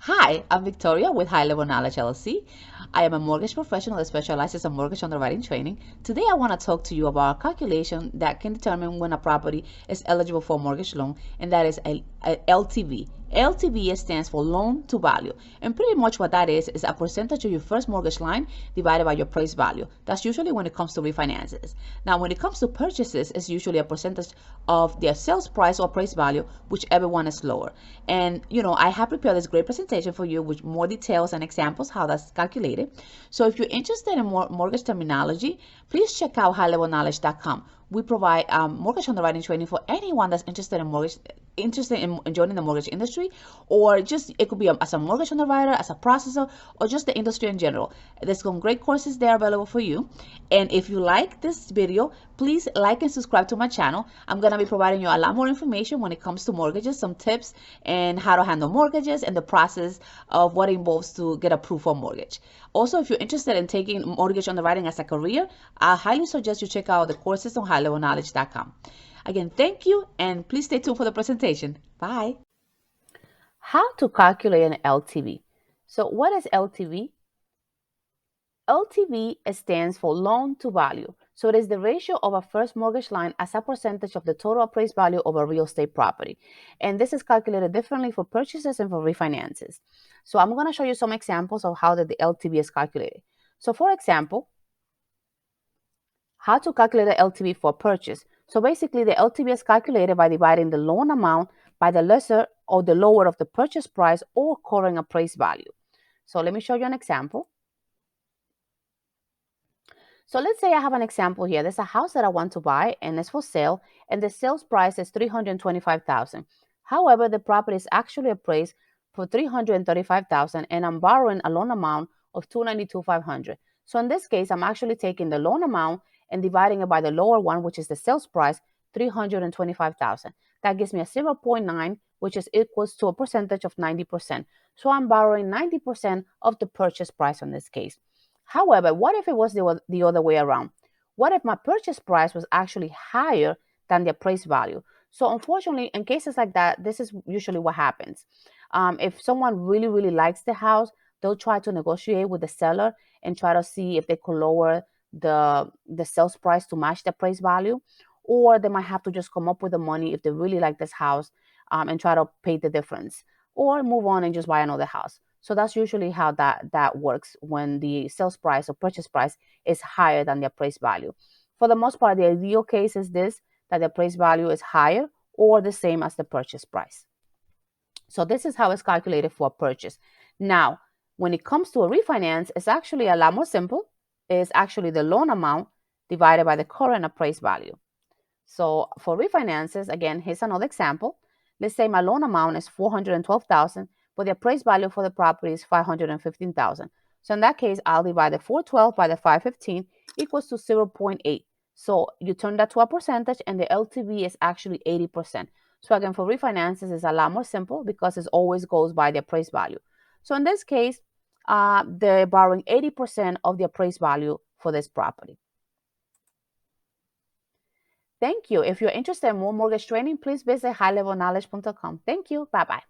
Hi, I'm Victoria with Level Knowledge LLC. I am a mortgage professional that specializes in mortgage underwriting training. Today, I want to talk to you about a calculation that can determine when a property is eligible for a mortgage loan, and that is a LTV. LTV stands for loan to value, and pretty much what that is a percentage of your first mortgage line divided by your price value. That's usually when it comes to refinances. Now, when it comes to purchases, it's usually a percentage of their sales price or price value, whichever one is lower. And I have prepared this great presentation for you with more details and examples how that's calculated. So if you're interested in more mortgage terminology, please check out highlevelknowledge.com. We provide mortgage underwriting training for anyone that's interested in joining the mortgage industry, or just it could be as a mortgage underwriter, as a processor, or just the industry in general. There's some great courses there available for you. And if you like this video, please like and subscribe to my channel. I'm going to be providing you a lot more information when it comes to mortgages, some tips and how to handle mortgages and the process of what it involves to get approved for a mortgage. Also, if you're interested in taking mortgage underwriting as a career, I highly suggest you check out the courses on highlevelknowledge.com. Again, thank you, and please stay tuned for the presentation. Bye. How to calculate an LTV. So what is LTV? LTV stands for loan to value. So it is the ratio of a first mortgage line as a percentage of the total appraised value of a real estate property. And this is calculated differently for purchases and for refinances. So I'm going to show you some examples of how the LTV is calculated. So for example, how to calculate the LTV for purchase. So basically the LTV is calculated by dividing the loan amount by the lesser or the lower of the purchase price or current appraised value. So let me show you an example. So let's say I have an example here. There's a house that I want to buy and it's for sale, and the sales price is $325,000. However, the property is actually appraised for $335,000, and I'm borrowing a loan amount of $292,500. So in this case, I'm actually taking the loan amount and dividing it by the lower one, which is the sales price, $325,000. That gives me a 0.9, which is equals to a percentage of 90%. So I'm borrowing 90% of the purchase price in this case. However, what if it was the other way around? What if my purchase price was actually higher than the appraised value? So unfortunately, in cases like that, this is usually what happens. If someone really, really likes the house, they'll try to negotiate with the seller and try to see if they could lower the sales price to match the appraised value, or they might have to just come up with the money if they really like this house, and try to pay the difference, or move on and just buy another house. So that's usually how that works when the sales price or purchase price is higher than the appraised value. For the most part, the ideal case is this, that the appraised value is higher or the same as the purchase price. So this is how it's calculated for a purchase. Now, when it comes to a refinance, it's actually a lot more simple. It's actually the loan amount divided by the current appraised value. So for refinances, again, here's another example. Let's say my loan amount is $412,000, but the appraised value for the property is $515,000. So in that case, I'll divide the 412 by the 515 equals to 0.8. So you turn that to a percentage, and the LTV is actually 80%. So again, for refinances, it's a lot more simple because it always goes by the appraised value. So in this case, they're borrowing 80% of the appraised value for this property. Thank you. If you're interested in more mortgage training, please visit highlevelknowledge.com. Thank you. Bye-bye.